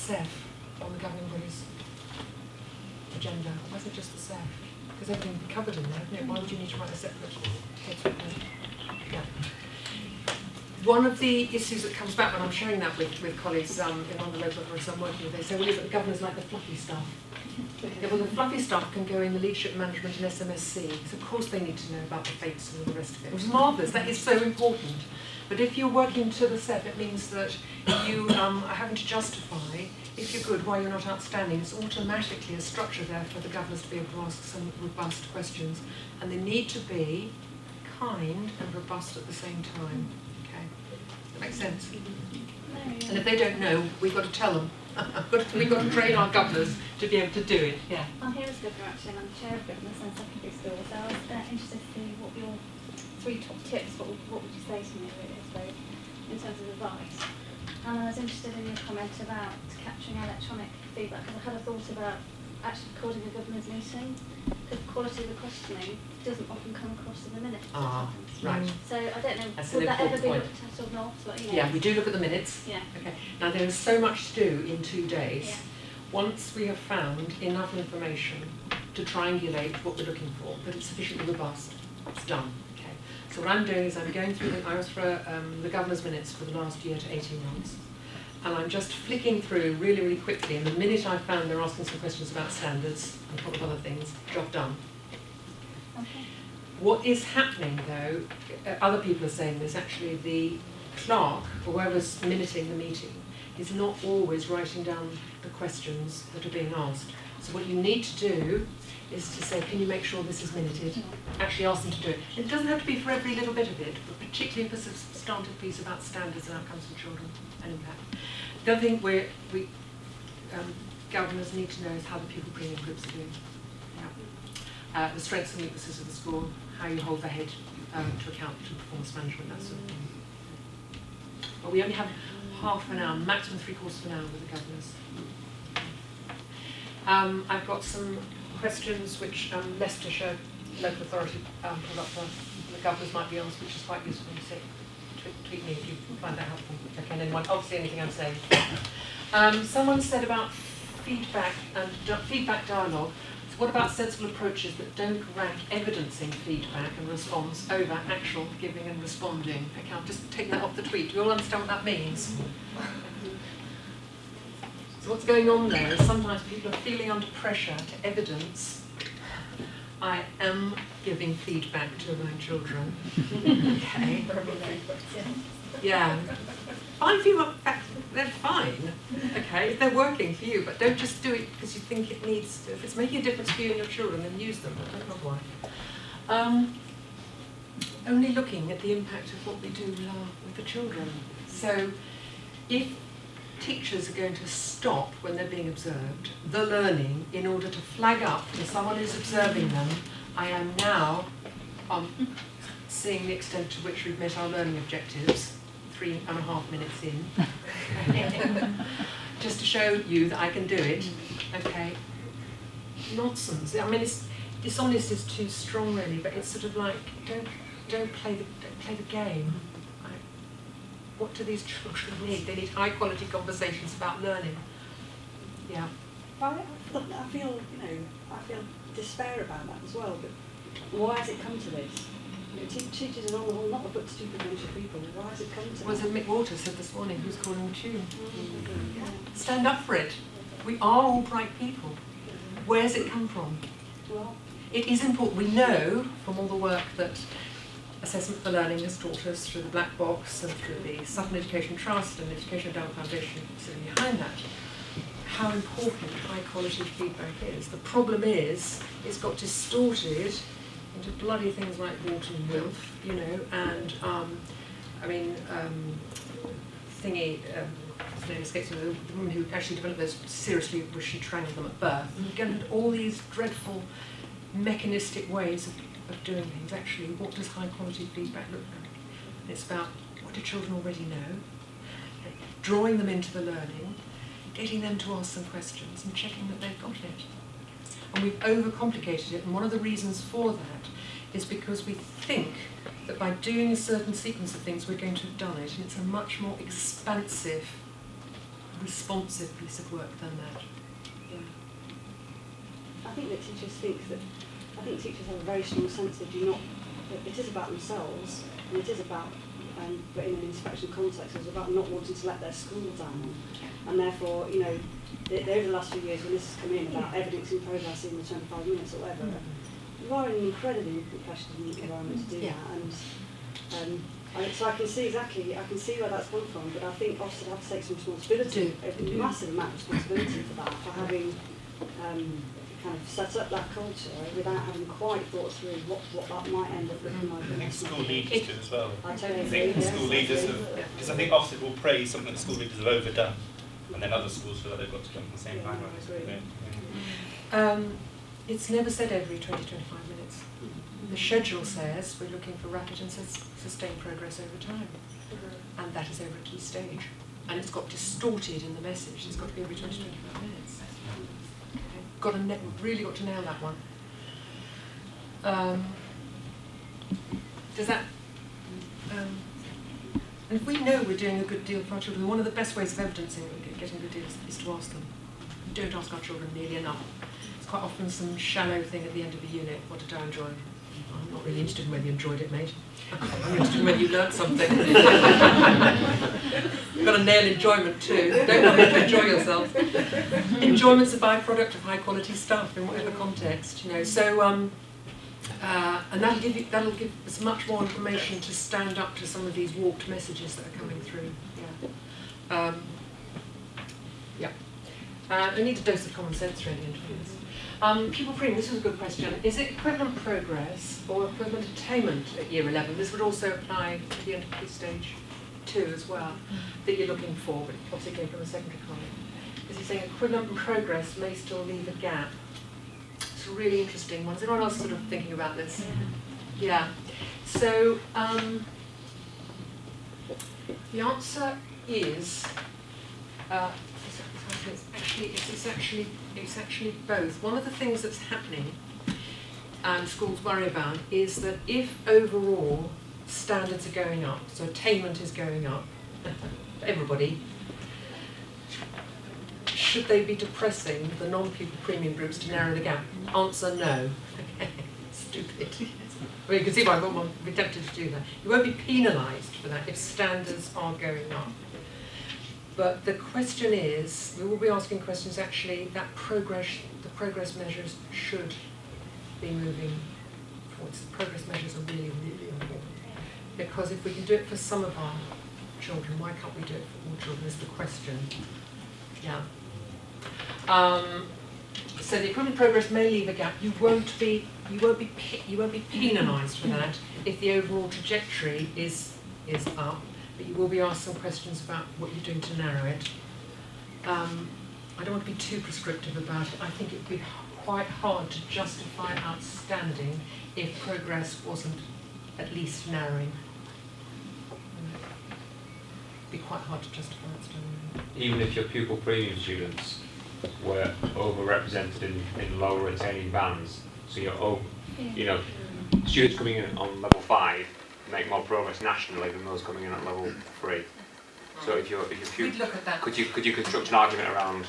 SEF on the governing body's agenda? Why is it just the SEF? Because everything would be covered in there, isn't it? Why would you need to write a separate case report? Yeah. One of the issues that comes back when I'm sharing that with colleagues in one of the local authorities I'm working with, they say, well, the governors like the fluffy stuff. Yeah, well, the fluffy stuff can go in the leadership management and SMSC, so of course they need to know about the fates and all the rest of it, which is marvellous. That is so important. But if you're working to the SEF, it means that you are having to justify, if you're good, why you're not outstanding. It's automatically a structure there for the governors to be able to ask some robust questions. And they need to be kind and robust at the same time. Okay? That makes sense? And if they don't know, we've got to tell them. We've got to train our governors to be able to do it. Yeah. I'm here as a governor actually, and I'm chair of governors in secondary school, so I was interested to see what your 3 top tips, what would you say to me really, I suppose, in terms of advice. And I was interested in your comment about capturing electronic feedback, because I had a thought about actually recording a governor's meeting, because the quality of the questioning doesn't often come across in the minutes. Right. So I don't know, That's would that ever be point. looked at or not? But, you know. Yeah, we do look at the minutes. Yeah. Okay. Now there is so much to do in 2 days. Yeah. Once we have found enough information to triangulate what we're looking for, but it's sufficiently robust, it's done. Okay. So what I'm doing is I'm going through I was for the governor's minutes for the last year to 18 months. And I'm just flicking through really, really quickly, and the minute I found they're asking some questions about standards and a couple of other things, job done. Okay. What is happening though, other people are saying this, actually the clerk, or whoever's minuting the meeting, is not always writing down the questions that are being asked. So what you need to do is to say, can you make sure this is minuted? Actually ask them to do it. It doesn't have to be for every little bit of it, but particularly for a substantive piece about standards and outcomes for children and impact. The other thing governors need to know is how the pupil premium groups are doing. Yeah. The strengths and weaknesses of the school, how you hold the head to account to performance management, that sort of thing. But we only have half an hour, maximum 3/4 of an hour with the governors. I've got some questions which Leicestershire local authority put up for the governors might be asked, which is quite useful. So tweet me if you find that helpful. Okay, and then obviously anything I'm saying. Someone said about feedback and feedback dialogue. So what about sensible approaches that don't rank evidencing feedback and response over actual giving and responding? Okay, I'll just take that off the tweet. Do you all understand what that means? So what's going on there is sometimes people are feeling under pressure to evidence I am giving feedback to my children. Okay. Yeah. Fine feedback, they're fine. Okay, if they're working for you, but don't just do it because you think it needs to. If it's making a difference for you and your children, then use them. I don't know why. Only looking at the impact of what we do with the children. So if teachers are going to stop when they're being observed, the learning, in order to flag up to someone who's observing them, I am now seeing the extent to which we've met our learning objectives, 3.5 minutes in, just to show you that I can do it. Okay, nonsense. I mean, dishonest is too strong, really, but it's sort of like don't play the game. What do these children need? They need high quality conversations about learning. Yeah. I feel despair about that as well, but why has it come to this? You know, teachers are on the whole not a but stupid bunch of people. Why has it come to this? Was it Mick Walter said this morning, who's calling the tune? Yeah. Stand up for it. We are all bright people. Where's it come from? Well, it is important. We know from all the work that Assessment for Learning has taught us through the Black Box and through the Sutton Education Trust and Education Endowment Foundation sitting behind that, how important high quality feedback is. The problem is it's got distorted into bloody things like Wharton and Wilf, you know, and his name escapes me, the woman who actually developed those seriously was she strangled them at birth. And again, all these dreadful mechanistic ways of doing things. Actually, what does high quality feedback look like? It's about what do children already know, drawing them into the learning, getting them to ask some questions and checking that they've got it. And we've overcomplicated it, and one of the reasons for that is because we think that by doing a certain sequence of things we're going to have done it, and it's a much more expansive responsive piece of work than that. Yeah. I think that teachers teachers have a very strong sense that it is about themselves, and it is about, but in an inspection context, it's about not wanting to let their school down. And therefore, over the last few years when this has come in about evidencing progress in the 25 minutes or whatever, you are in an incredibly pressured environment to do that. And so I can see where that's come from, but I think Ofsted have to take some responsibility, a massive amount of responsibility for that, for having kind of set up that culture without having quite thought through what that might end up looking like. I think school leaders do as well. I totally agree. think school leaders because I think Ofsted will praise something that school leaders have overdone, and then other schools feel like they've got to come from the same background. It's never said every 20-25 minutes. The schedule says we're looking for rapid and sustained progress over time, and that is over a key stage. And it's got distorted in the message. It's got to be every 20-25 minutes. Really got to nail that one. Does that? And if we know we're doing a good deal for our children, one of the best ways of evidencing that we're getting a good deal is to ask them. We don't ask our children nearly enough. It's quite often some shallow thing at the end of the unit. What did I enjoy? I'm not really interested in whether you enjoyed it, mate. I'm interested in whether you learnt something. You've got to nail enjoyment too. Don't want to enjoy yourself. Enjoyment's a byproduct of high quality stuff in whatever context, So, and that'll give us much more information to stand up to some of these warped messages that are coming through. We need a dose of common sense really into this. Pupil premium, this was a good question. Is it equivalent progress or equivalent attainment at year 11? This would also apply to the end of key stage 2 as well, that you're looking for, but it obviously came from a secondary comment. Is he saying equivalent progress may still leave a gap? It's a really interesting one. Is anyone else sort of thinking about this? Yeah. So the answer is it's actually both. One of the things that's happening and schools worry about is that if overall standards are going up, so attainment is going up, everybody, should they be depressing the non-pupil premium groups to narrow the gap? Answer no. Stupid. I mean, you can see why I won't be tempted to do that. You won't be penalised for that if standards are going up. But the question is, we will be asking questions actually, the progress measures should be moving forwards. The progress measures are really, really important. Because if we can do it for some of our children, why can't we do it for all children is the question. Yeah. So the equivalent progress may leave a gap. You won't be penalised for that if the overall trajectory is up. But you will be asked some questions about what you're doing to narrow it. I don't want to be too prescriptive about it. I think it would be quite hard to justify outstanding if progress wasn't at least narrowing. It'd be quite hard to justify outstanding. Even if your pupil premium students were overrepresented in lower attaining bands, so you're students coming in on level 5 make more progress nationally than those coming in at level 3. So if you're we'd look at that. could you construct an argument around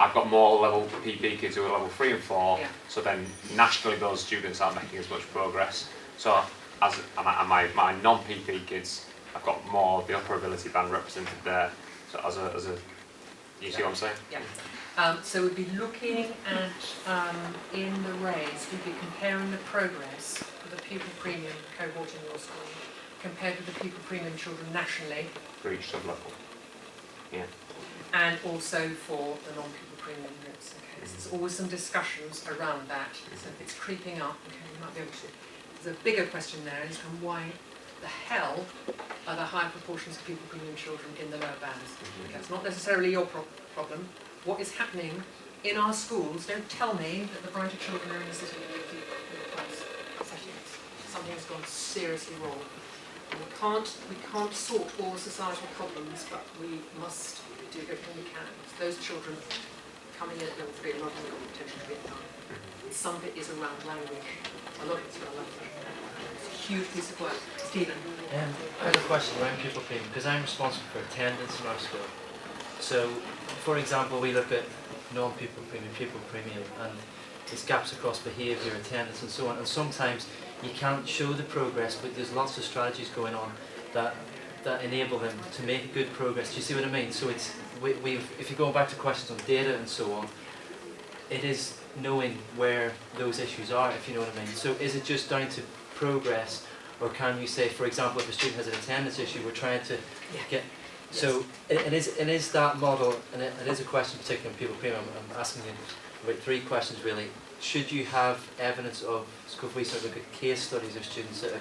I've got more level PP kids who are level 3 and 4, so then nationally those students aren't making as much progress. So as my non-PP kids, I've got more of the upper ability band represented there. So as a you see what I'm saying? Yeah. So we'd be looking at in the race, we'd be comparing the progress for the pupil premium cohort in your school compared with the pupil premium children nationally. For each sub-level. Yeah. And also for the non-pupil premium groups. Okay. So there's always some discussions around that. So if it's creeping up, okay, we might be able to. There's a bigger question there is why the hell are there higher proportions of pupil premium children in the lower bands? Okay, it's not necessarily your problem. What is happening in our schools? Don't tell me that the brighter children are in the city in the place settings. Something's gone seriously wrong. We can't sort all societal problems, but we must do everything we can. Those children coming in at level 3 are not going to have potential to be at time. Some of it is around language. A lot of it's around language. It's a huge piece of work. Stephen? I have a question around pupil premium, because I'm responsible for attendance in our school. So, for example, we look at non-pupil premium, pupil premium, and there's gaps across behaviour, attendance and so on, and sometimes you can't show the progress, but there's lots of strategies going on that enable them to make good progress. Do you see what I mean? So it's, if you go back to questions on data and so on, it is knowing where those issues are, if you know what I mean. So is it just down to progress, or can you say, for example, if a student has an attendance issue, we're trying to get... So it is that model, and it is a question particularly in pupil premium. I'm asking you about 3 questions really. Should you have evidence of, so if we sort of look at case studies of students that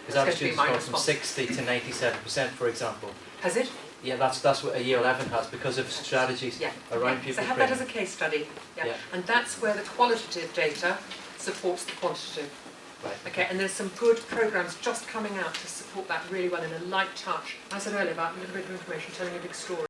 because our students gone from 60 to 97%, for example. Has it? Yeah, that's what a year 11 has because of strategies around pupil So have premium. that as a case study. Yeah. And that's where the qualitative data supports the quantitative. Right. Okay, and there's some good programs just coming out to support that really well in a light touch. I said earlier about a little bit of information telling a big story.